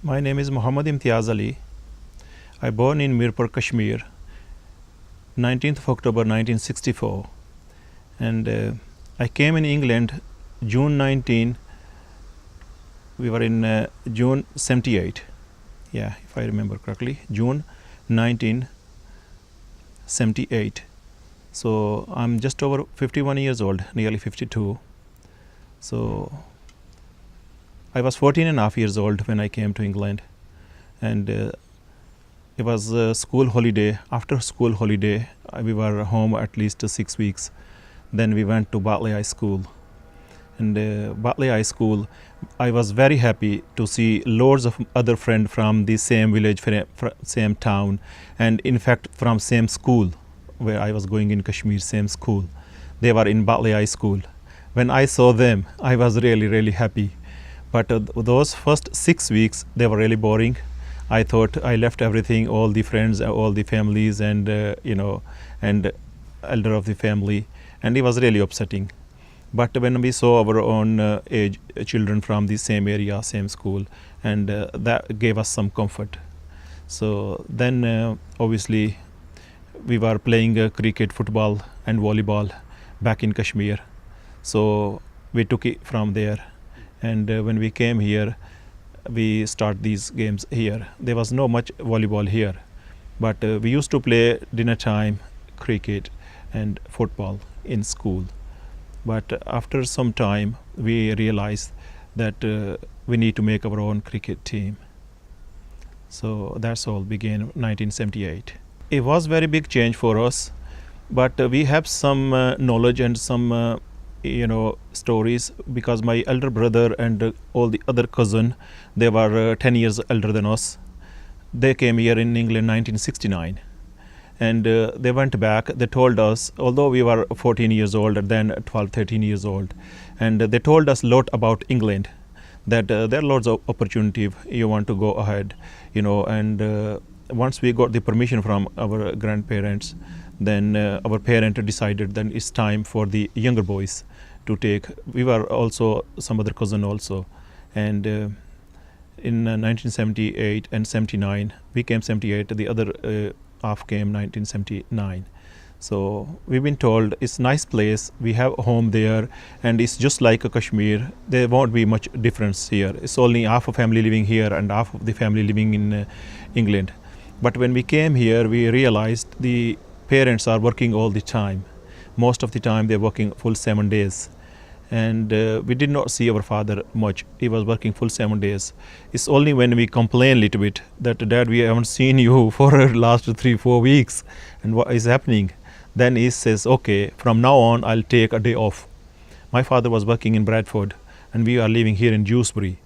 My name is Mohammed Imtiaz Ali. I born in Mirpur, Kashmir, 19th of October 1964, and I came in England June 19. We were in June 78. Yeah, if I remember correctly, June 1978. So I'm just over 51 years old, nearly 52. So I was 14 and a half years old when I came to England, and it was a school holiday. After school holiday, we were home at least 6 weeks. Then we went to Bartley High School. And Bartley High School, I was very happy to see loads of other friends from the same village, same town, and in fact from same school where I was going in Kashmir, same school. They were in Bartley High School. When I saw them, I was really happy. But those first 6 weeks, they were really boring. I thought I left everything, all the friends, all the families, and and elder of the family, and it was really upsetting. But when we saw our own age children from the same area, same school, and that gave us some comfort. So then obviously we were playing cricket, football, and volleyball back in Kashmir. So we took it from there. And when we came here, we start these games here. There was no much volleyball here, but we used to play dinner time, cricket and football in school. But after some time, we realized that we need to make our own cricket team. So that's all began in 1978. It was very big change for us, but we have some knowledge and some stories, because my elder brother and all the other cousin, they were 10 years elder than us. They came here in England 1969, and they went back. They told us, although we were 14 years old and then 12, 13 years old, and they told us a lot about England, that there are lots of opportunity if you want to go ahead, and once we got the permission from our grandparents, then our parent decided then it's time for the younger boys to take. We were also some other cousin also, and in 1978 and 79, we came 78, the other half came 1979. So we've been told it's a nice place, we have a home there, and it's just like a Kashmir. There won't be much difference here. It's only half a family living here and half of the family living in England. But when we came here, we realized the parents are working all the time. Most of the time they're working full 7 days. And we did not see our father much. He was working full 7 days. It's only when we complain a little bit that, Dad, we haven't seen you for the last 3-4 weeks, and what is happening? Then he says, okay, from now on I'll take a day off. My father was working in Bradford, and we are living here in Dewsbury,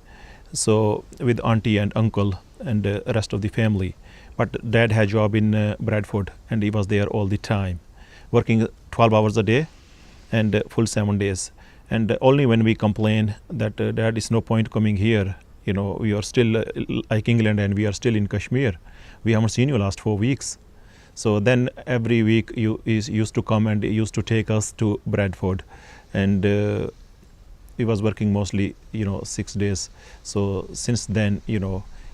so with auntie and uncle and the rest of the family. But Dad had a job in Bradford, and he was there all the time, working 12 hours a day and full 7 days. And only when we complain that, Dad, is no point coming here, we are still like England and we are still in Kashmir. We haven't seen you last 4 weeks. So then every week he used to come and he used to take us to Bradford. And he was working mostly, 6 days. So since then,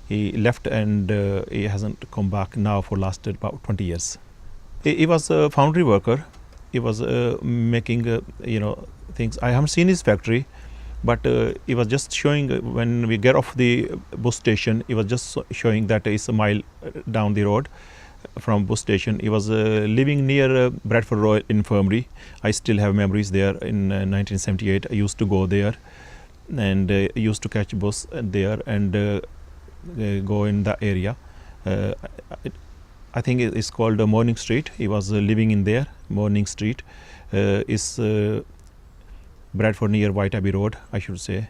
he left, and he hasn't come back now for last about 20 years. He was a foundry worker. He was making, things. I haven't seen his factory, but he was just showing when we get off the bus station. He was just showing that it's a mile down the road from bus station. He was living near Bradford Royal Infirmary. I still have memories there. In 1978, I used to go there, and used to catch a bus there and go in that area. I think it's called Morning Street. He was living in there. Morning Street is Bradford, near White Abbey Road, I should say.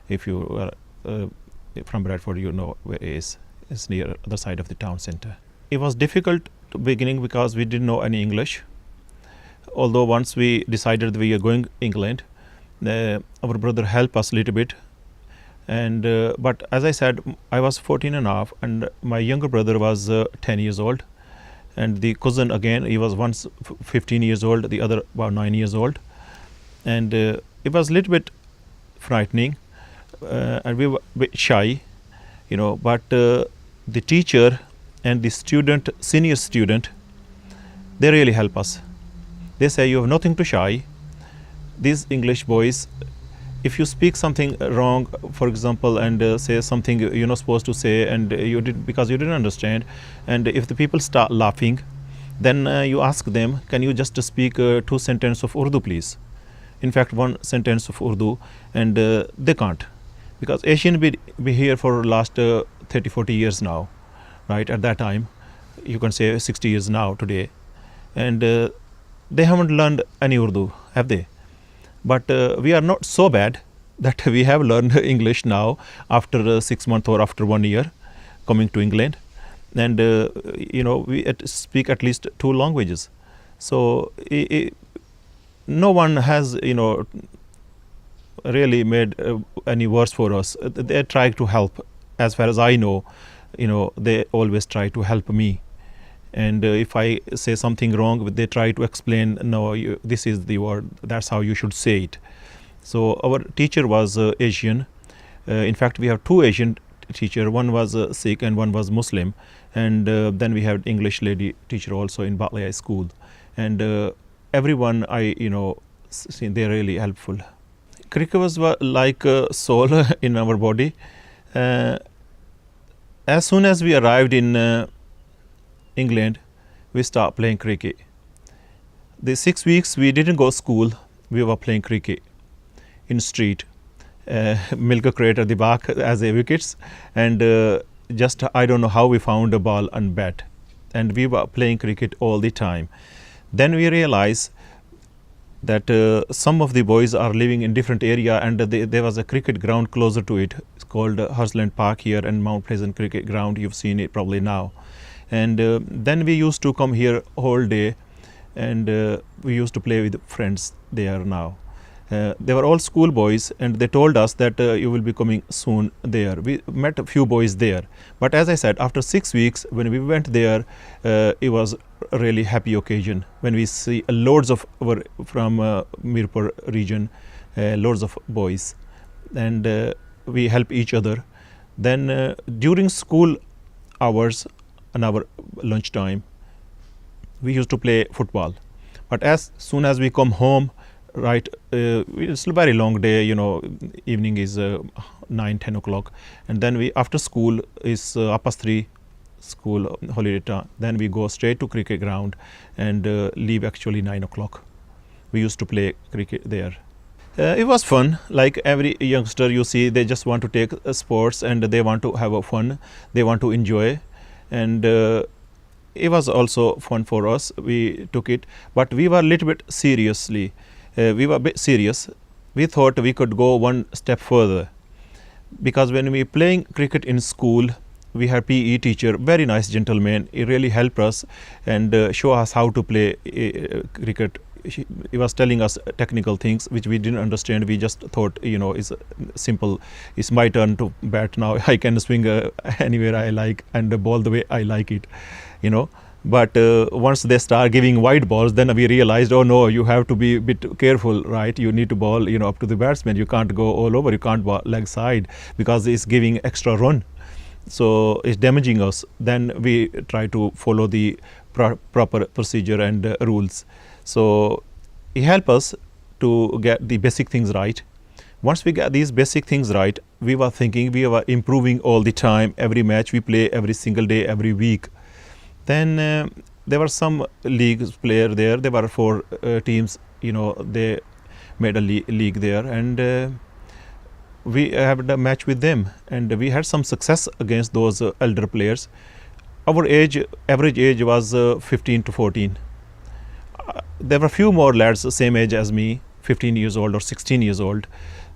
If you are from Bradford, you know where it is. It's near the other side of the town centre. It was difficult to beginning because we didn't know any English. Although once we decided we are going England, our brother helped us a little bit. And but as I said, I was 14 and a half, and my younger brother was 10 years old. And the cousin, again, he was once 15 years old, the other about 9 years old. And it was a little bit frightening, and we were a bit shy. But the teacher and the student, senior student, they really help us. They say you have nothing to shy. These English boys, if you speak something wrong, for example, and say something you're not supposed to say, and you did because you didn't understand, and if the people start laughing, then you ask them, can you just speak 2 sentences of Urdu, please? In fact, 1 sentence of Urdu, and they can't, because Asian be here for last 30-40 years now, right? At that time, you can say 60 years now today, and they haven't learned any Urdu, have they? But we are not so bad that we have learned English now after 6 months or after 1 year coming to England, and we speak at least 2 languages. So no one has really made any worse for us. They try to help. As far as I know, they always try to help me. And if I say something wrong, they try to explain, no, this is the word, that's how you should say it. So our teacher was Asian. In fact, we have 2 Asian teachers. One was Sikh and one was Muslim. And then we had English lady teacher also in Bartley High School. And everyone they're really helpful. Cricket was like a soul in our body. As soon as we arrived in England, we start playing cricket. The 6 weeks we didn't go school, we were playing cricket in street, milk crate at the back as a wickets, and just I don't know how we found a ball and bat, and we were playing cricket all the time. Then we realized that some of the boys are living in different area, and there was a cricket ground closer to it. It's called Hursland Park here, and Mount Pleasant Cricket Ground. You've seen it probably now. And then we used to come here whole day, and we used to play with friends there now. They were all school boys, and they told us that you will be coming soon there. We met a few boys there. But as I said, after 6 weeks, when we went there, it was a really happy occasion when we see loads of from Mirpur region, loads of boys, and we help each other. Then during school hours and our lunchtime, we used to play football. But as soon as we come home, right, it's a very long day, evening is 9-10 o'clock, and then we after school is past 3 school holiday time, then we go straight to cricket ground and leave actually 9 o'clock. We used to play cricket there. It was fun. Like every youngster you see, they just want to take sports and they want to have a fun, they want to enjoy, and it was also fun for us. We took it, but we were a little bit seriously. We were a bit serious. We thought we could go one step further, because when we playing cricket in school, we had PE teacher, very nice gentleman. He really helped us and show us how to play cricket. He was telling us technical things which we didn't understand. We just thought, it's simple. It's my turn to bat now. I can swing anywhere I like and ball the way I like it, But once they start giving wide balls, then we realized, oh no, you have to be a bit careful, right? You need to ball, up to the batsman. You can't go all over. You can't ball leg side because it's giving extra run. So it's damaging us. Then we try to follow the proper procedure and rules. So it helps us to get the basic things right. Once we get these basic things right, we were thinking we were improving all the time. Every match we play, every single day, every week. Then there were some leagues player there. There were 4 teams, they made a league there, and we had a match with them, and we had some success against those elder players. Our average age was 15 to 14. There were a few more lads same age as me, 15 years old or 16 years old,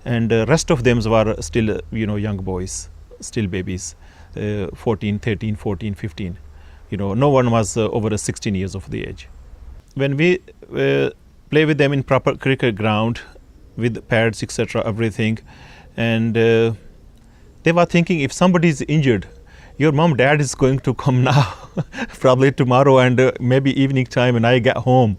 and rest of them were still, young boys, still babies, 14, 13, 14, 15. No one was over 16 years of the age. When we play with them in proper cricket ground with pads, etc., everything, and they were thinking if somebody is injured, your mom, dad is going to come now, probably tomorrow, and maybe evening time when I get home.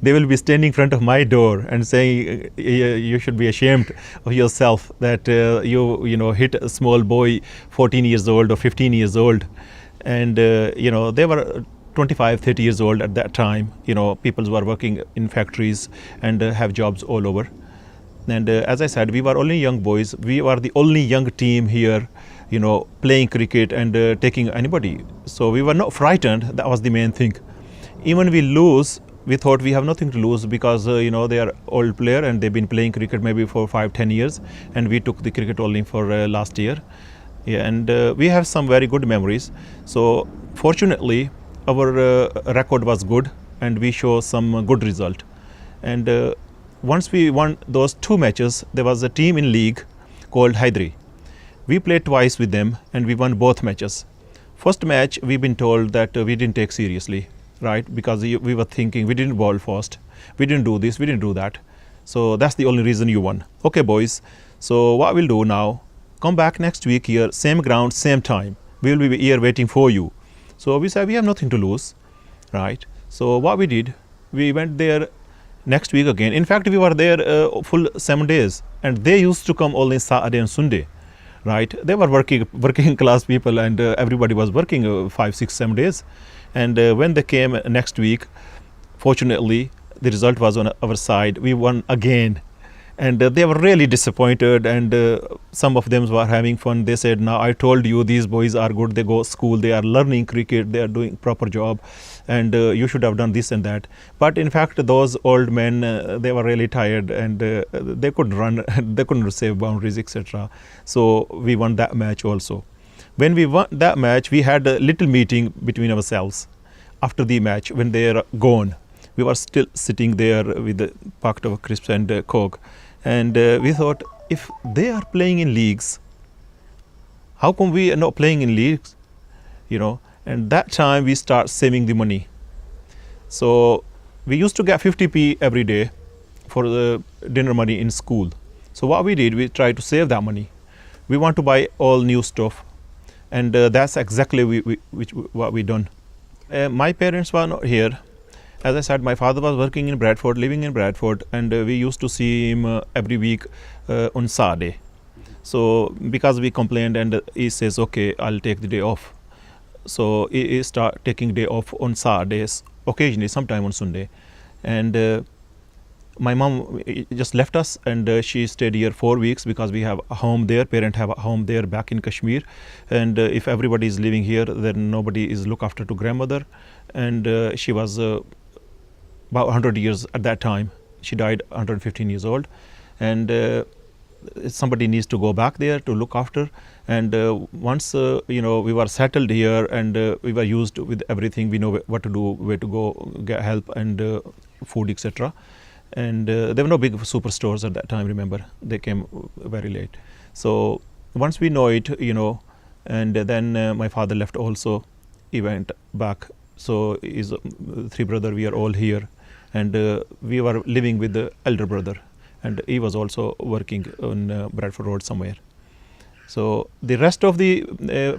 They will be standing in front of my door and saying, you should be ashamed of yourself that you hit a small boy, 14 years old or 15 years old. And, they were 25, 30 years old at that time. People were working in factories and have jobs all over. And as I said, we were only young boys. We were the only young team here, playing cricket and taking anybody. So we were not frightened. That was the main thing. Even we lose, we thought we have nothing to lose because, they are old player and they've been playing cricket maybe for 5-10 years. And we took the cricket only for last year. Yeah, and we have some very good memories. So fortunately, our record was good and we show some good result. And once we won those 2 matches, there was a team in league called Hydri. We played twice with them and we won both matches. First match, we've been told that we didn't take seriously, right? Because we were thinking we didn't bowl fast, we didn't do this, we didn't do that. So that's the only reason you won. Okay, boys. So what we'll do now, come back next week here, same ground, same time. We will be here waiting for you. So we said we have nothing to lose, right? So what we did, we went there next week again. In fact, we were there full 7 days, and they used to come only Saturday and Sunday, right? They were working class people, and everybody was working 5, 6, 7 days. And when they came next week, fortunately, the result was on our side. We won again. And they were really disappointed, and some of them were having fun. They said, now I told you these boys are good, they go to school, they are learning cricket, they are doing proper job, and you should have done this and that. But in fact, those old men, they were really tired, and they couldn't run, they couldn't save boundaries, etc. So we won that match also. When we won that match, we had a little meeting between ourselves. After the match, when they are gone, we were still sitting there with the packet of crisps and Coke. And we thought, if they are playing in leagues, how come we are not playing in leagues? And that time we start saving the money. So we used to get 50p every day for the dinner money in school. So what we did, we tried to save that money. We want to buy all new stuff. And that's exactly what we done. My parents were not here. As I said, my father was working in Bradford, living in Bradford, and we used to see him every week on Saturday. So because we complained, and he says, okay, I'll take the day off. So he start taking day off on Saturdays, occasionally, sometime on Sunday. And my mom just left us, and she stayed here 4 weeks because we have a home there, parents have a home there back in Kashmir. And if everybody is living here, then nobody is look after to grandmother. And she was about 100 years at that time. She died 115 years old, and somebody needs to go back there to look after. And once we were settled here, and we were used with everything, we know what to do, where to go, get help, and food, etc. And there were no big superstores at that time, remember, they came very late. So once we know it, and then my father left also, he went back. So his 3 brothers, we are all here. And we were living with the elder brother, and he was also working on Bradford Road somewhere. So the rest of the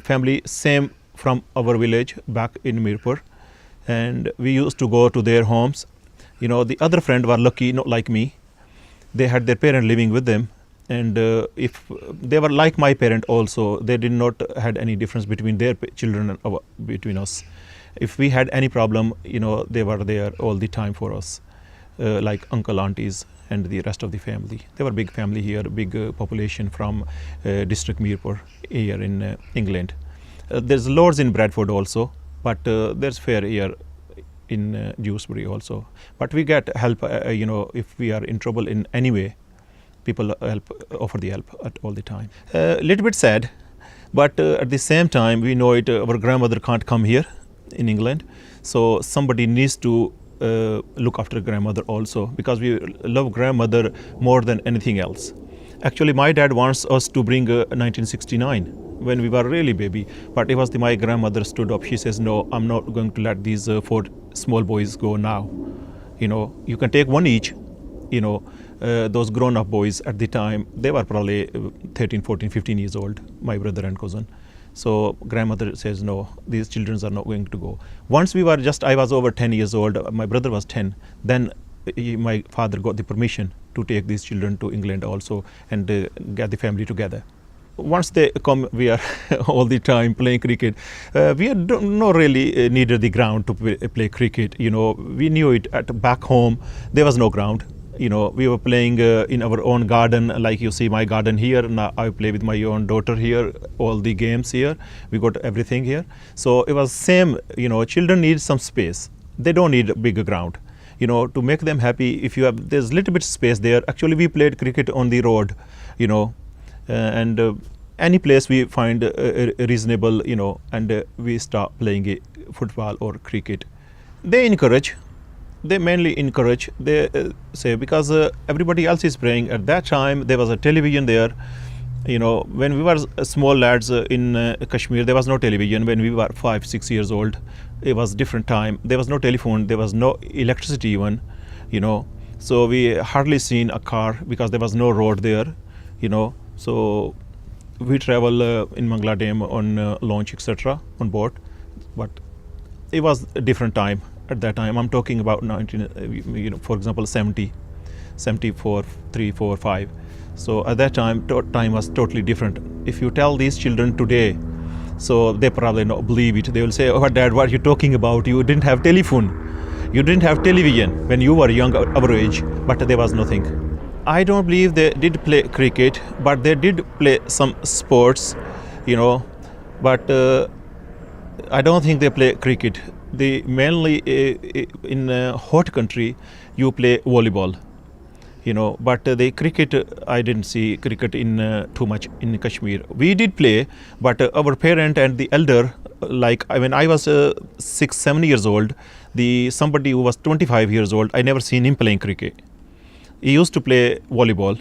family, same from our village back in Mirpur, and we used to go to their homes. The other friend were lucky, not like me. They had their parent living with them, and if they were like my parent also, they did not had any difference between their children and between us. If we had any problem, they were there all the time for us, like uncle, aunties, and the rest of the family. They were big family here, big population from district Mirpur here in England. There's lords in Bradford also, but there's fair here in Dewsbury also. But we get help, if we are in trouble in any way, people offer the help at all the time. Little bit sad, but at the same time, we know it. Our grandmother can't come here in England, so somebody needs to look after grandmother also, because we love grandmother more than anything else. Actually, my dad wants us to bring 1969 when we were really baby, but it was my grandmother stood up. She says, no, I'm not going to let these 4 small boys go now. You can take one each. Those grown-up boys at the time, they were probably 13, 14, 15 years old, my brother and cousin. So grandmother says, no, these children are not going to go. Once I was over 10 years old, my brother was 10, then my father got the permission to take these children to England also and get the family together. Once they come, we are all the time playing cricket. We not really needed the ground to play cricket. We knew it back home. There was no ground. We were playing in our own garden, like you see my garden here. Now I play with my own daughter here, all the games here. We got everything here. So it was same, children need some space. They don't need a bigger ground. To make them happy, if you have, there's little bit space there. Actually, we played cricket on the road, and any place we find reasonable, and we start playing football or cricket. They mainly encourage, they say, because everybody else is playing. At that time, there was a television there. When we were small lads in Kashmir, there was no television. When we were 5-6 years old, it was different time. There was no telephone, there was no electricity even, so we hardly seen a car because there was no road there, so we travel in Mangla Dam on launch, etc., on board. But it was a different time. At that time, I'm talking about 19, for example, 70, 74, 3, 4, 5. So at that time, time was totally different. If you tell these children today, so they probably not believe it. They will say, "Oh, Dad, what are you talking about? You didn't have telephone. You didn't have television when you were young, our age." But there was nothing. I don't believe they did play cricket, but they did play some sports, But I don't think they play cricket. They mainly in a hot country, you play volleyball. But the cricket, I didn't see cricket in too much in Kashmir. We did play, but our parent and the elder, like when I was 6-7 years old, somebody who was 25 years old, I never seen him playing cricket. He used to play volleyball.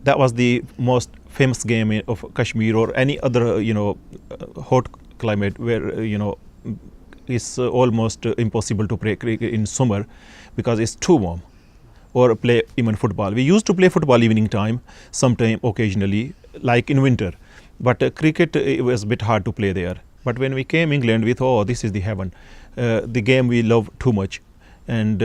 That was the most famous game of Kashmir or any other, hot climate where, it's almost impossible to play cricket in summer because it's too warm. Or play even football. We used to play football evening time, sometime occasionally, like in winter. But cricket, it was a bit hard to play there. But when we came England, we thought, oh, this is the heaven. The game we love too much. And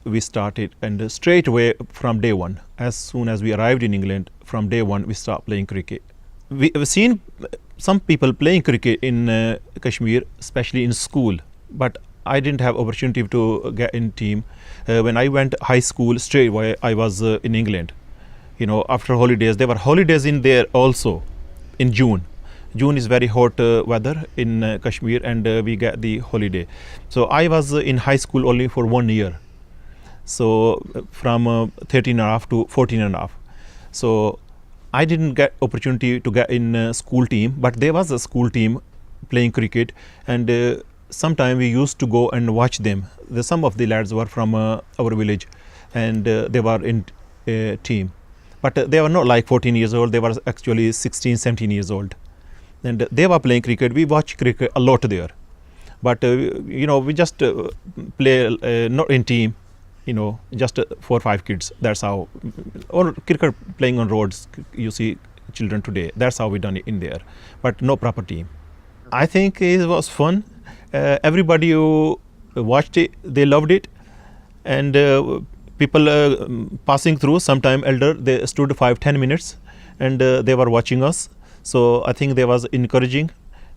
we started, and straight away from day one, as soon as we arrived in England, from day one, we start playing cricket. We have seen some people playing cricket in Kashmir, especially in school. But I didn't have opportunity to get in team. When I went high school, straight away I was in England. After holidays, there were holidays in there also in June. June is very hot weather in Kashmir, and we get the holiday. So I was in high school only for 1 year. So from 13 and a half to 14 and a half. So I didn't get opportunity to get in school team, but there was a school team playing cricket, and sometime we used to go and watch them. Some of the lads were from our village, and they were in a team. But they were not like 14 years old, they were actually 16, 17 years old. And they were playing cricket. We watch cricket a lot there. But, we just play not in team, just 4 or 5 kids. That's how. Or cricket playing on roads, you see children today. That's how we done it in there. But no proper team. I think it was fun. Everybody who watched it, they loved it, and people passing through, sometime elder, they stood 5-10 minutes, and they were watching us. So I think they was encouraging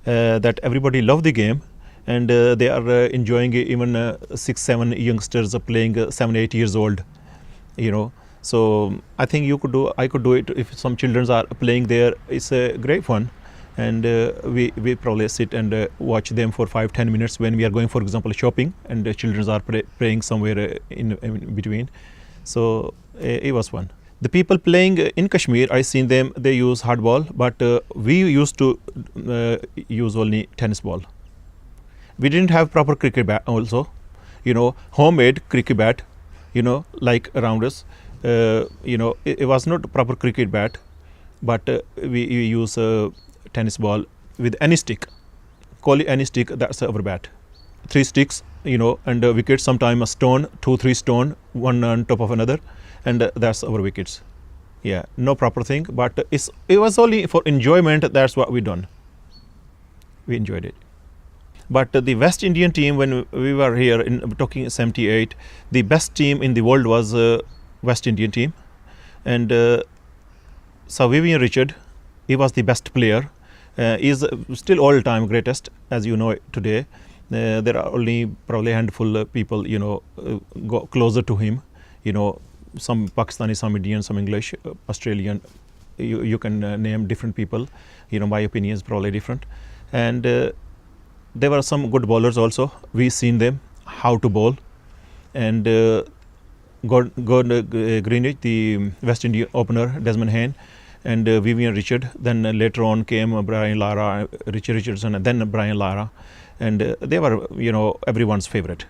that everybody loved the game, and they are enjoying it. Even 6-7 youngsters are playing, 7-8 years old, So I think I could do it if some children are playing there. It's a great fun. And we probably sit and watch them for 5-10 minutes when we are going, for example, shopping, and the children are playing somewhere in between. So it was fun. The people playing in Kashmir, I seen them, they use hardball, but we used to use only tennis ball. We didn't have proper cricket bat also, homemade cricket bat, like around us. It was not proper cricket bat, but we use tennis ball with any stick. Call it any stick, that's our bat. 3 sticks, and wickets, sometimes a stone, 2-3 stone, one on top of another, and that's our wickets. Yeah, no proper thing, but it was only for enjoyment. That's what we done. We enjoyed it. But the West Indian team, when we were here in talking 78, the best team in the world was West Indian team. And Sir Vivian Richard, he was the best player. Is still all-time greatest, as you know today. There are only probably a handful of people, go closer to him. Some Pakistani, some Indian, some English, Australian. You can name different people. My opinion is probably different. And there were some good bowlers also. We seen them how to bowl. And Gordon Greenwich, the West Indian opener, Desmond Hayne, and Vivian Richard. Then later on came Brian Lara, Richard Richardson, and then Brian Lara. And they were, everyone's favorite.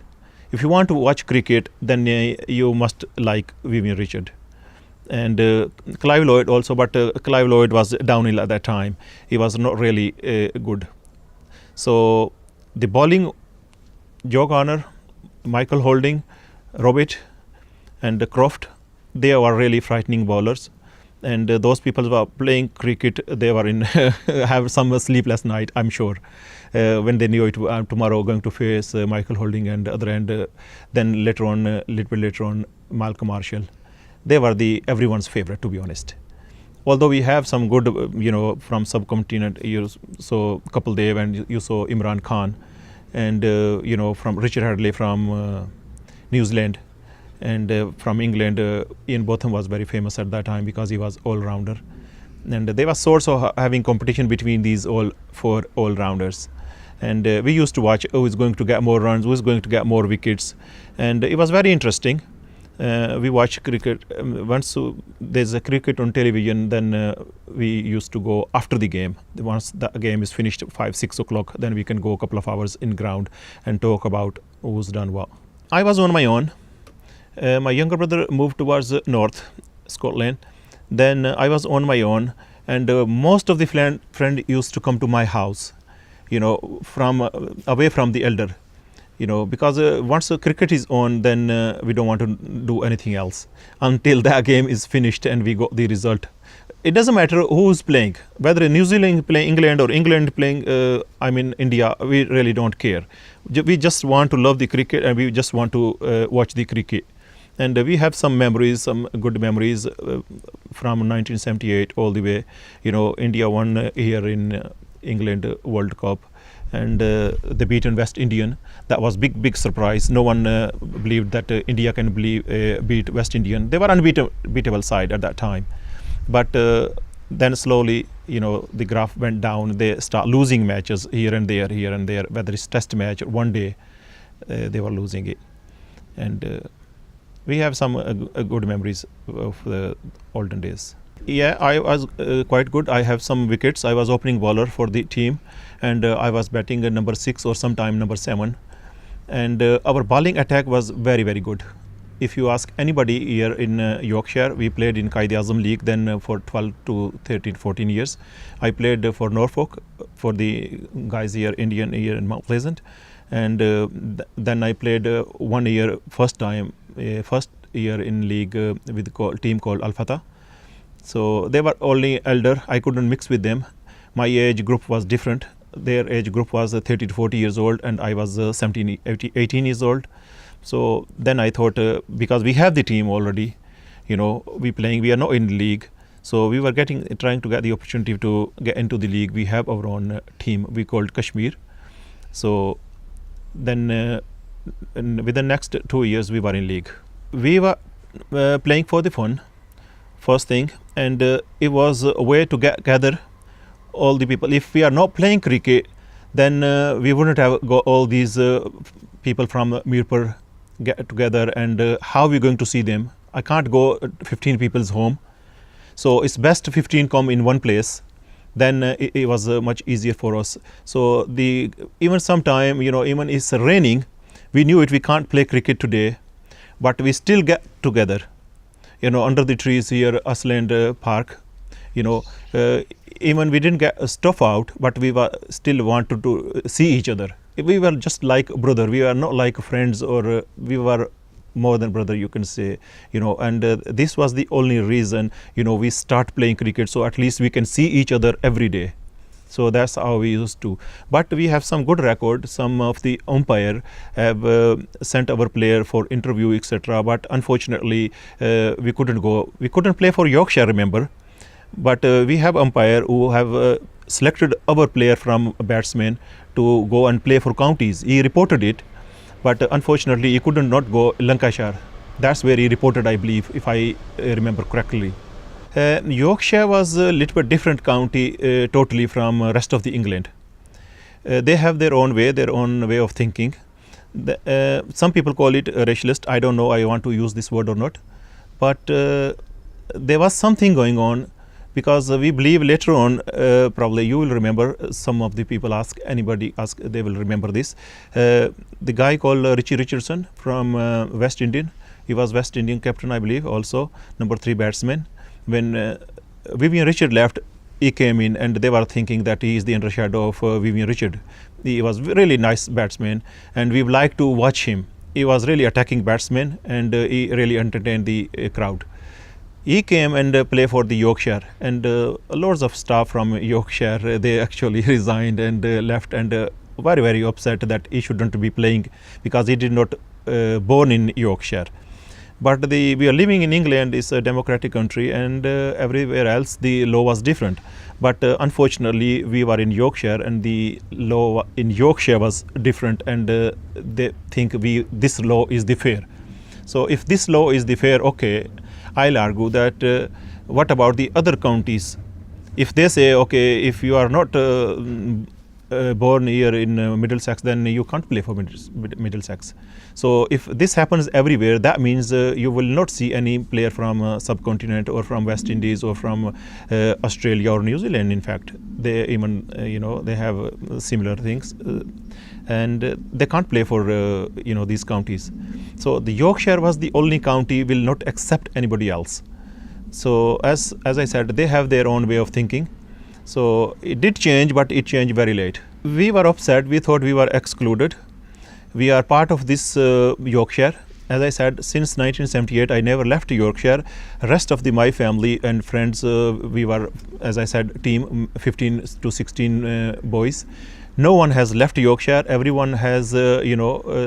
If you want to watch cricket, then you must like Vivian Richard. And Clive Lloyd also, but Clive Lloyd was downhill at that time. He was not really good. So the bowling, Joe Garner, Michael Holding, Robert, and Croft, they were really frightening bowlers. And those people were playing cricket, they were in have some sleepless night, I'm sure, when they knew it tomorrow going to face Michael Holding and other end. Then later on, little bit later on, Malcolm Marshall. They were everyone's favorite, to be honest. Although we have some good, from subcontinent, you saw Kapil Dev and you saw Imran Khan, and from Richard Hadley from New Zealand. And from England, Ian Botham was very famous at that time because he was all-rounder. And there was source of having competition between these all four all-rounders. And we used to watch who is going to get more runs, who is going to get more wickets. And it was very interesting. We watch cricket. Once there's a cricket on television, then we used to go after the game. Once the game is finished, 5, 6 o'clock, then we can go a couple of hours in ground and talk about who's done what. I was on my own. My younger brother moved towards north Scotland. Then I was on my own, and most of the friend used to come to my house, from away from the elder, because once cricket is on, then we don't want to do anything else until that game is finished and we got the result. It doesn't matter who's playing, whether New Zealand playing England or England playing India, we really don't care. We just want to love the cricket, and we just want to watch the cricket. And we have some memories, some good memories from 1978 all the way. India won here in England World Cup, and they beaten West Indian. That was big surprise. No one believed that India can beat West Indian. They were unbeatable side at that time. But then slowly, the graph went down. They start losing matches here and there, whether it's test match or one day, they were losing it. And we have some good memories of the olden days. Yeah, I was quite good. I have some wickets. I was opening bowler for the team, and I was batting at number 6 or sometime number 7. And our bowling attack was very good. If you ask anybody here in Yorkshire, we played in Qaid-e-Azam League then for 12 to 13, 14 years. I played for Norfolk, for the guys here, Indian here in Mount Pleasant. And then I played 1 year, first year in league with a team called Al Fatah. So they were only elder. I couldn't mix with them. My age group was different. Their age group was 30 to 40 years old, and I was 17, 18 years old. So then I thought, because we have the team already, we are not in the league. So we were trying to get the opportunity to get into the league. We have our own team. We called Kashmir. So then within the next 2 years, we were in league. We were playing for the fun, first thing, and it was a way to gather all the people. If we are not playing cricket, then we wouldn't have got all these people from Mirpur get together, and how are we going to see them? I can't go 15 people's home, so it's best 15 come in one place. Then it was much easier for us. So even sometime, even it's raining, we knew it. We can't play cricket today, but we still get together, under the trees here, Usland Park. Even we didn't get stuff out, but we were still wanted to see each other. We were just like brother. We were not like friends, or we were more than brother, you can say. And this was the only reason, we start playing cricket. So at least we can see each other every day. So that's how we used to. But we have some good record. Some of the umpire have sent our player for interview, etc. But unfortunately, we couldn't go. We couldn't play for Yorkshire, remember. But we have umpire who have selected our player from batsmen to go and play for counties. He reported it, but unfortunately he couldn't not go Lancashire. That's where he reported, I believe, if I remember correctly. Yorkshire was a little bit different county totally from rest of the England. They have their own way of thinking. Some people call it racialist. I don't know I want to use this word or not. But there was something going on, because we believe later on, probably you will remember, some of the people anybody ask, they will remember this. The guy called Richie Richardson from West Indian. He was West Indian captain, I believe, also number 3 batsman. When Vivian Richard left, he came in, and they were thinking that he is the undershadow of Vivian Richard. He was really nice batsman, and we like to watch him. He was really attacking batsman, and he really entertained the crowd. He came and played for the Yorkshire, and loads of staff from Yorkshire, they actually resigned and left, and very, very upset that he shouldn't be playing, because he did not born in Yorkshire. But we are living in England, is a democratic country, and everywhere else the law was different. But unfortunately, we were in Yorkshire, and the law in Yorkshire was different, and they think this law is the fair. So if this law is the fair, okay, I'll argue that what about the other counties? If they say, okay, if you are not born here in Middlesex, then you can't play for Middlesex. So if this happens everywhere, that means you will not see any player from subcontinent or from West Indies or from Australia or New Zealand. In fact, they even they have similar things, and they can't play for these counties. So the Yorkshire was the only county will not accept anybody else. So as I said, they have their own way of thinking. So it did change, but it changed very late. We were upset. We thought we were excluded. We are part of this Yorkshire. As I said, since 1978, I never left Yorkshire. Rest of my family and friends, we were, as I said, team 15 to 16 boys. No one has left Yorkshire. Everyone has,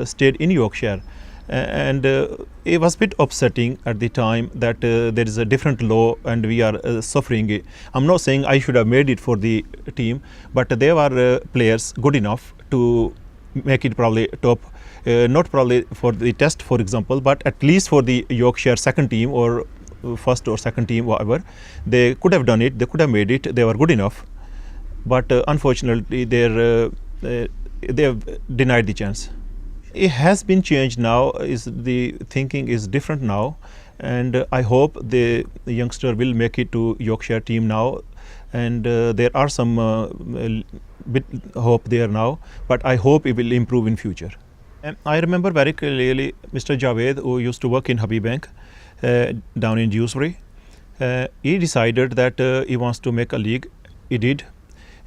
stayed in Yorkshire. And it was a bit upsetting at the time that there is a different law and we are suffering. I'm not saying I should have made it for the team, but there were players good enough to make it probably top, not probably for the test, for example, but at least for the Yorkshire second team or first or second team, whatever. They could have done it, they could have made it, they were good enough. But unfortunately, they have denied the chance. It has been changed now. The thinking is different now, and I hope the youngster will make it to Yorkshire team now, and there are some bit hope there now, but I hope it will improve in future. And I remember very clearly Mr. Javed, who used to work in Habib Bank down in Dewsbury. He decided that he wants to make a league. He did.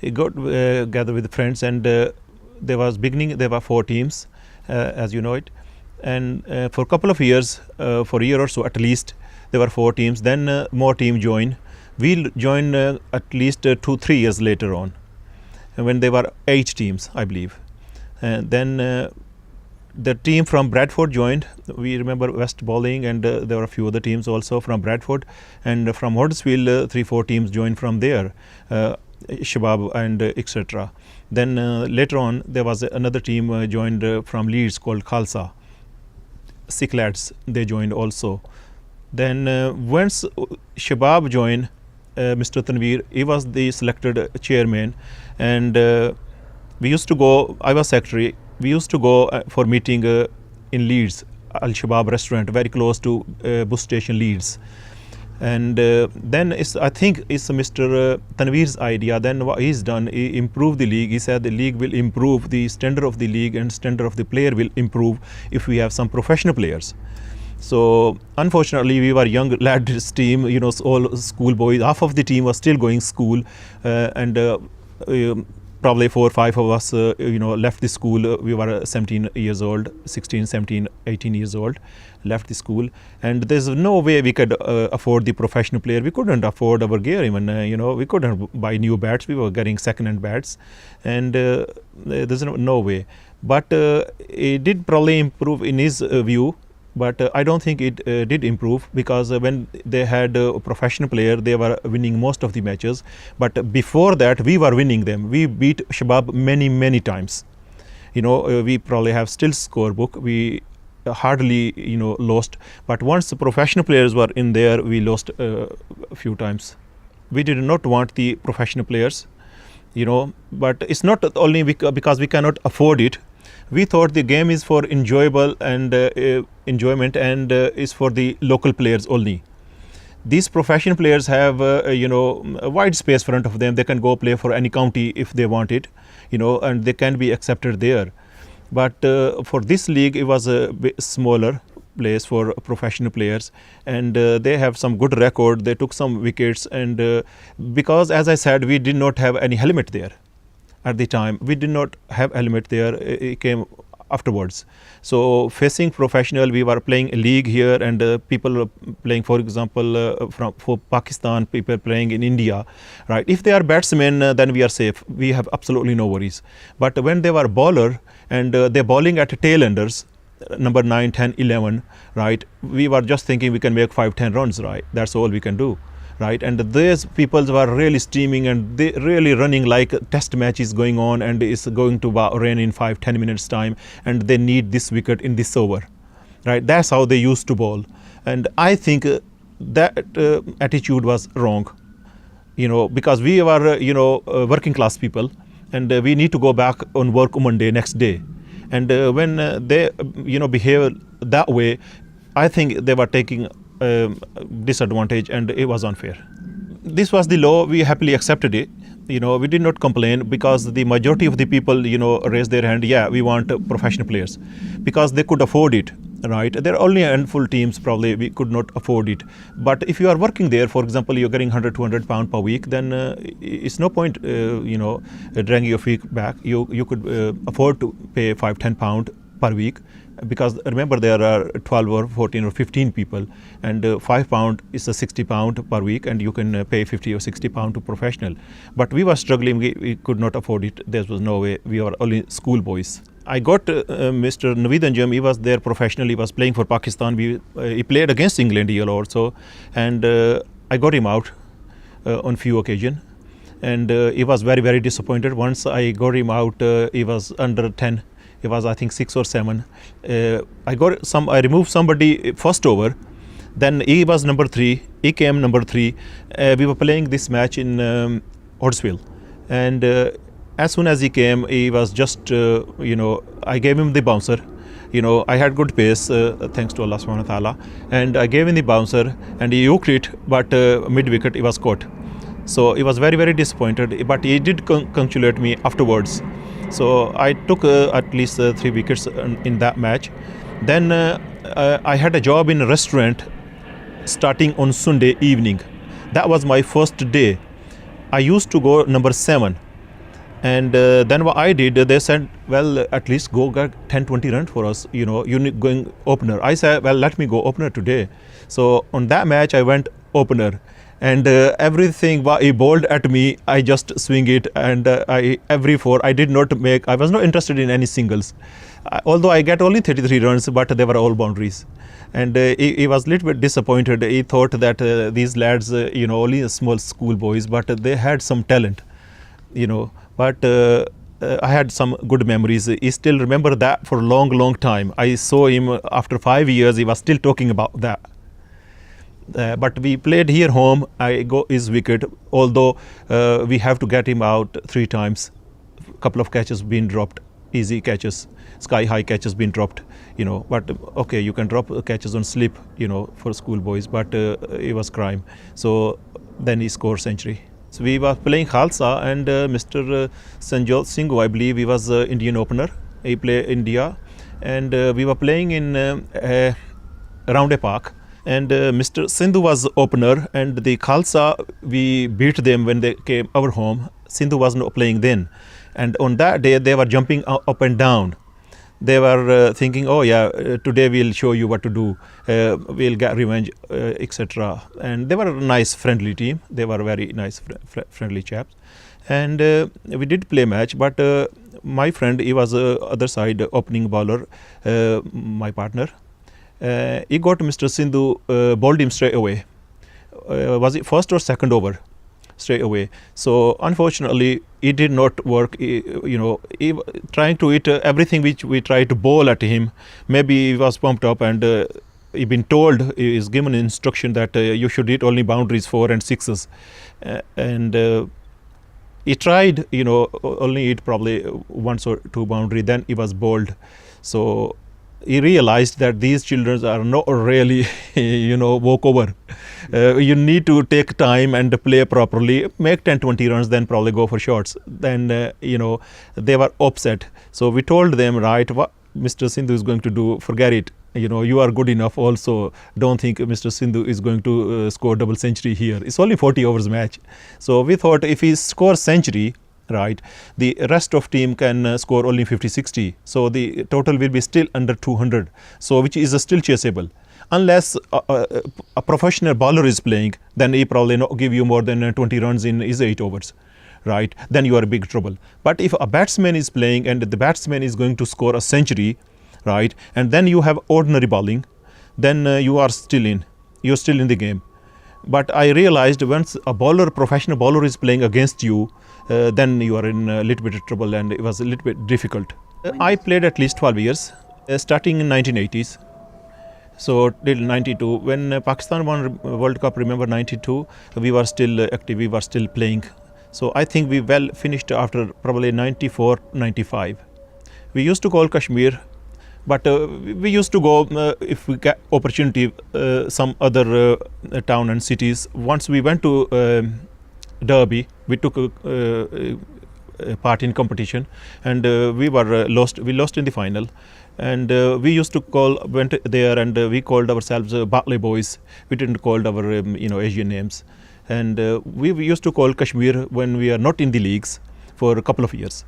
He got gathered with friends, and there were 4 teams. As you know it, and for a couple of years, for a year or so at least, there were 4 teams. Then more teams joined. We joined at least 2-3 years later on, when there were 8 teams, I believe. And then the team from Bradford joined. We remember West Bowling, and there were a few other teams also from Bradford, and from Huddersfield 3-4 teams joined from there, Shabab and etc. Then later on, there was another team joined from Leeds called Khalsa. Sikh lads, they joined also. Then once Shabab joined, Mr. Tanveer, he was the selected chairman, and we used to go, I was secretary, we used to go for meeting in Leeds, Al-Shabab restaurant, very close to bus station Leeds. And then I think it's Mr. Tanveer's idea. Then what he's done, he improved the league. He said the league will improve, the standard of the league and standard of the player will improve if we have some professional players. So unfortunately, we were young lads team, all school boys. Half of the team was still going school, and probably 4 or 5 of us left the school. We were 17 years old, 16, 17, 18 years old, left the school, and there's no way we could afford the professional player. We couldn't afford our gear even. We couldn't buy new bats. We were getting second-hand bats, and there's no way. But it did probably improve in his view. But I don't think it did improve, because when they had a professional player, they were winning most of the matches. But before that, we were winning them. We beat Shabab many times. We probably have still scorebook. We hardly lost. But once the professional players were in there, we lost a few times. We did not want the professional players, but it's not only because we cannot afford it. We thought the game is for enjoyable and enjoyment, and is for the local players only. These professional players have a wide space front of them. They can go play for any county if they want it, and they can be accepted there. But for this league, it was a bit smaller place for professional players, and they have some good record. They took some wickets, and because, as I said, we did not have any helmet there at the time. We did not have helmet there. It came afterwards. So facing professional, we were playing a league here, and people playing, for example, for Pakistan, people playing in India, right? If they are batsmen, then we are safe. We have absolutely no worries. But when they were bowler, and they're bowling at tail-enders, number 9, 10, 11, right? We were just thinking we can make 5-10 runs, right? That's all we can do. Right, and these people were really steaming, and they really running like test match is going on, and it's going to rain in 5-10 minutes time, and they need this wicket in this over, right? That's how they used to bowl, and I think that attitude was wrong, because we were working class people, and we need to go back on work on Monday next day, and when they behave that way, I think they were taking disadvantage, and it was unfair. This was the law. We happily accepted it. We did not complain, because the majority of the people raised their hand. Yeah, we want professional players, because they could afford it, right? There are only a handful teams probably we could not afford it. But if you are working there, for example, you're getting 100-200 pound per week, then it's no point dragging your feet back. You could afford to pay 5-10 pound per week, because remember, there are 12 or 14 or 15 people, and 5 pound is a 60 pound per week, and you can pay 50 or 60 pound to professional. But we were struggling. We could not afford it. There was no way. We were only schoolboys. I got Mr. Naveed Anjum. He was there professional. He was playing for Pakistan. He played against England here also, and I got him out on few occasions, and he was very disappointed. Once I got him out, he was under 10. It was, I think, 6 or 7. I removed somebody first over. Then he was number 3. He came number 3. We were playing this match in Huddersfield, and as soon as he came, he was just I gave him the bouncer. I had good pace, thanks to Allah subhanahu wa ta'ala, and I gave him the bouncer, and he hooked it, but mid wicket he was caught. So he was very disappointed, but he did congratulate me afterwards. So I took at least 3 wickets in that match. Then I had a job in a restaurant starting on Sunday evening. That was my first day. I used to go number 7. And then what I did, they said, well, at least go get 10-20 runs for us. You're going opener. I said, well, let me go opener today. So on that match, I went opener. And everything he bowled at me, I just swing it, and every 4 I did not make. I was not interested in any singles, although I get only 33 runs, but they were all boundaries. And he was a little bit disappointed. He thought that these lads, only small school boys, but they had some talent, But I had some good memories. He still remember that for a long time. I saw him after 5 years. He was still talking about that. But we played here home. I got his wicket, although we have to get him out 3 times. A couple of catches been dropped, easy catches, sky high catches been dropped. But okay, you can drop catches on slip, for schoolboys. But it was crime. So then he scored century. So we were playing Khalsa, and Mr. Sanjot Singh, I believe he was Indian opener. He played India, and we were playing in Round a Park. And Mr. Sindhu was opener, and the Khalsa, we beat them when they came our home. Sindhu was not playing then, and on that day they were jumping up and down. They were thinking, oh yeah, today we'll show you what to do, we'll get revenge, etc. And they were a nice, friendly team. They were very nice, friendly chaps. And we did play match, but my friend, he was other side opening bowler, my partner. He got Mr. Sindhu, bowled him straight away. Was it first or second over? Straight away. So unfortunately, it did not work. He trying to hit everything which we tried to bowl at him. Maybe he was pumped up, and he been told, he is given instruction that you should hit only boundaries 4 and 6s, and he tried, only hit probably once or two boundary. Then he was bowled. So he realized that these children are not really, walk over. You need to take time and play properly, make 10-20 runs, then probably go for shots. Then, they were upset. So we told them, right, what Mr. Sindhu is going to do, forget it. You are good enough also. Don't think Mr. Sindhu is going to score double century here. It's only 40 overs match. So we thought if he scores century, right, the rest of team can score only 50-60. So the total will be still under 200. So which is still chaseable. Unless a professional bowler is playing, then he probably not give you more than 20 runs in his 8 overs. Right, then you are in big trouble. But if a batsman is playing and the batsman is going to score a century, right, and then you have ordinary bowling, then you are still in. You're still in the game. But I realized once a professional bowler is playing against you, then you are in a little bit of trouble, and it was a little bit difficult. I played at least 12 years, starting in 1980s. So till 92, when Pakistan won World Cup, remember 92, we were still active, we were still playing. So I think we well finished after probably 94, 95. We used to call Kashmir, but we used to go if we get opportunity some other town and cities. Once we went to Derby, we took part in competition, and we were lost. We lost in the final, and we used to went there, and we called ourselves Batley boys. We didn't call our Asian names. And we used to call Kashmir when we are not in the leagues for a couple of years.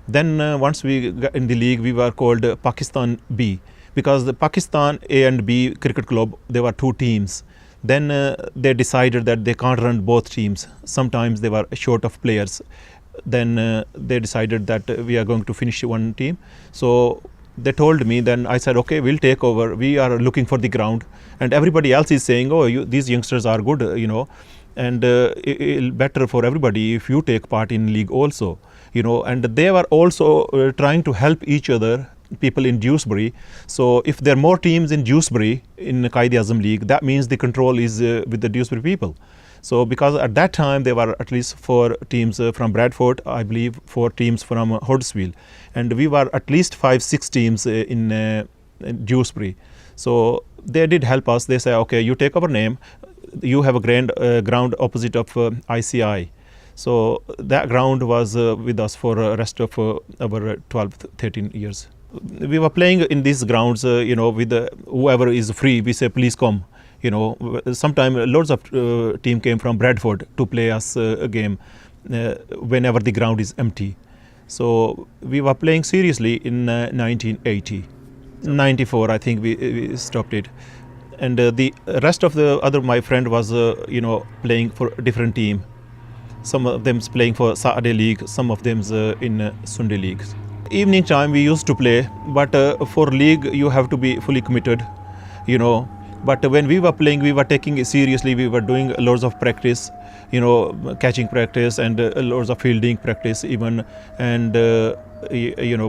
Then once we got in the league, we were called Pakistan B, because the Pakistan A and B cricket club, there were two teams. Then they decided that they can't run both teams. Sometimes they were short of players. Then they decided that we are going to finish one team. So they told me, then I said, okay, we'll take over. We are looking for the ground. And everybody else is saying, oh, these youngsters are good, and it's better for everybody if you take part in league also, and they were also trying to help each other, people in Dewsbury. So if there are more teams in Dewsbury in Quaid-e-Azam League, that means the control is with the Dewsbury people. So because at that time there were at least 4 teams from Bradford, I believe 4 teams from Huddersfield, and we were at least 5-6 teams in Dewsbury. So they did help us. They say, okay, you take our name, you have a ground opposite of ICI. So that ground was with us for the rest of our 12-13 years. We were playing in these grounds, with whoever is free. We say, please come. Sometimes loads of team came from Bradford to play us a game whenever the ground is empty. So we were playing seriously in 1980. 94, I think we stopped it. And the rest of the other, my friend was, playing for a different team. Some of them playing for Saturday League, some of them in Sunday Leagues. Evening time we used to play, but for league you have to be fully committed, But when we were playing, we were taking it seriously. We were doing loads of practice, catching practice and loads of fielding practice even. And,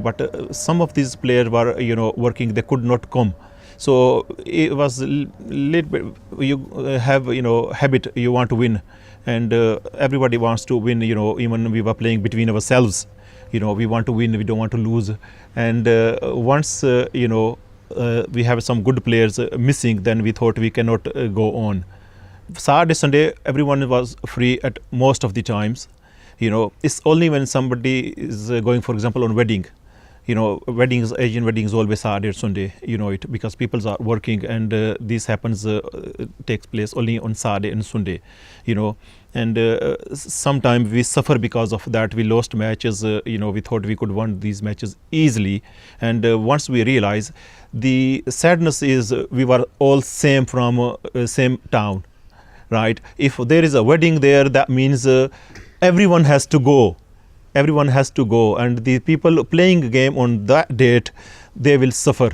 but some of these players were, working, they could not come. So it was a little bit, you have, habit, you want to win. And everybody wants to win, even we were playing between ourselves. We want to win, we don't want to lose. And once, we have some good players missing, then we thought we cannot go on. Saturday, Sunday, everyone was free at most of the times. It's only when somebody is going, for example, on wedding, Weddings, Asian weddings always Saturday or Sunday, it, because people are working, and this happens, takes place only on Saturday and Sunday, and sometimes we suffer because of that. We lost matches, we thought we could win these matches easily, and once we realize, the sadness is we were all same from same town, right? If there is a wedding there, that means everyone has to go. Everyone has to go, and the people playing a game on that date, they will suffer,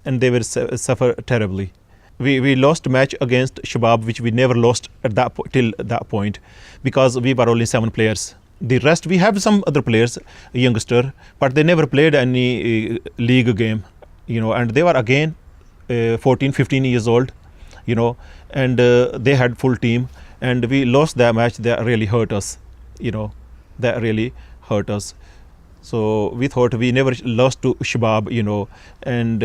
and they will suffer terribly. We lost match against Shabab, which we never lost at till that point, because we were only 7 players. The rest, we have some other players, youngster, but they never played any league game, and they were again 14, 15 years old, and they had full team, and we lost that match. That really hurt us, that really hurt us. So we thought we never lost to Shabab, and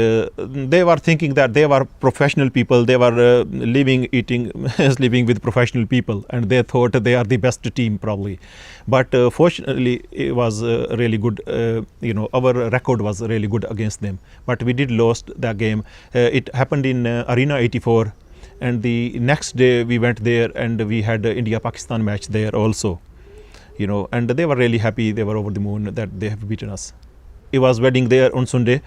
they were thinking that they were professional people. They were living, eating, sleeping with professional people, and they thought they are the best team probably. But fortunately, it was really good. Our record was really good against them. But we did lost that game. It happened in Arena 84, and the next day we went there, and we had India-Pakistan match there also. And they were really happy. They were over the moon that they have beaten us. It was wedding there on Sunday,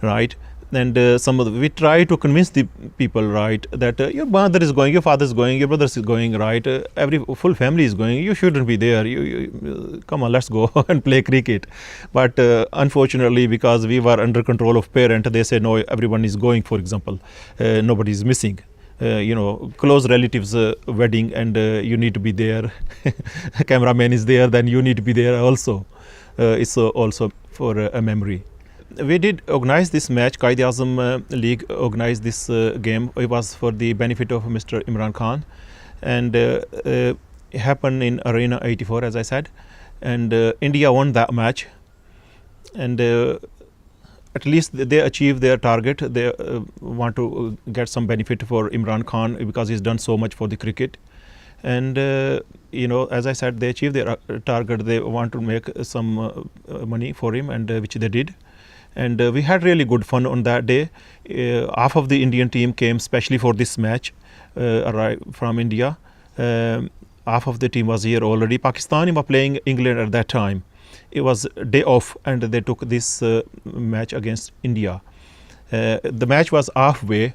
right? And we try to convince the people, right, that your mother is going, your father is going, your brother is going, right? Every full family is going. You shouldn't be there. You come on, let's go and play cricket. But unfortunately, because we were under control of parent, they say no, everyone is going. For example, nobody is missing. Close relatives wedding, and you need to be there. Cameraman is there, then you need to be there also. It's also for a memory. We did organize this match. Quaid-e-Azam League organized this game. It was for the benefit of Mr. Imran Khan, and it happened in Arena 84, as I said, and India won that match, and at least they achieved their target. They want to get some benefit for Imran Khan, because he's done so much for the cricket. And as I said, they achieved their target. They want to make some money for him, and which they did. And we had really good fun on that day. Half of the Indian team came specially for this match, arrived from India. Half of the team was here already. Pakistan were playing England at that time. It was day off, and they took this match against India. The match was halfway,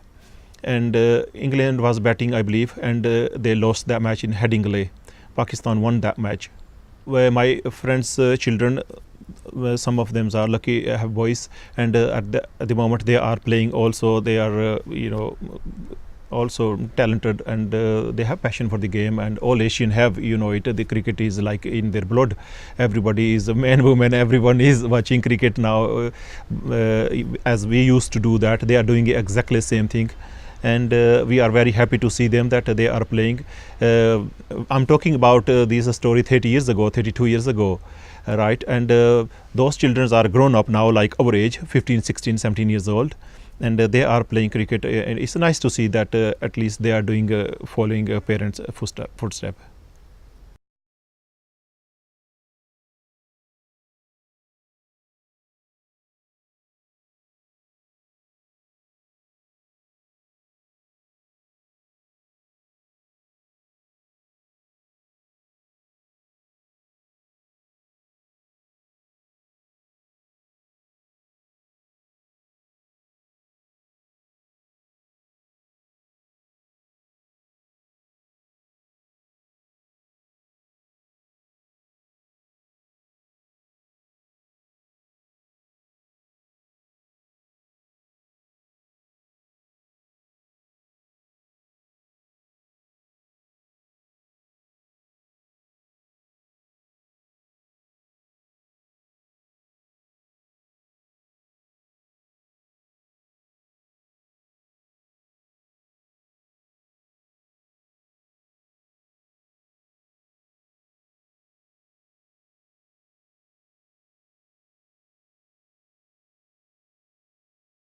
and England was batting, I believe, and they lost that match in Headingley. Pakistan won that match. Where my friends' children, some of them are lucky, have boys, and at the moment they are playing also. They are also talented, and they have passion for the game, and all Asian have, the cricket is like in their blood. Everybody is, man, woman, everyone is watching cricket now, as we used to do that. They are doing exactly the same thing, and we are very happy to see them that they are playing. I'm talking about this story 30 years ago, 32 years ago, right? And those children are grown up now, like our age, 15, 16, 17 years old. And they are playing cricket, and it's nice to see that at least they are doing following parents' footstep.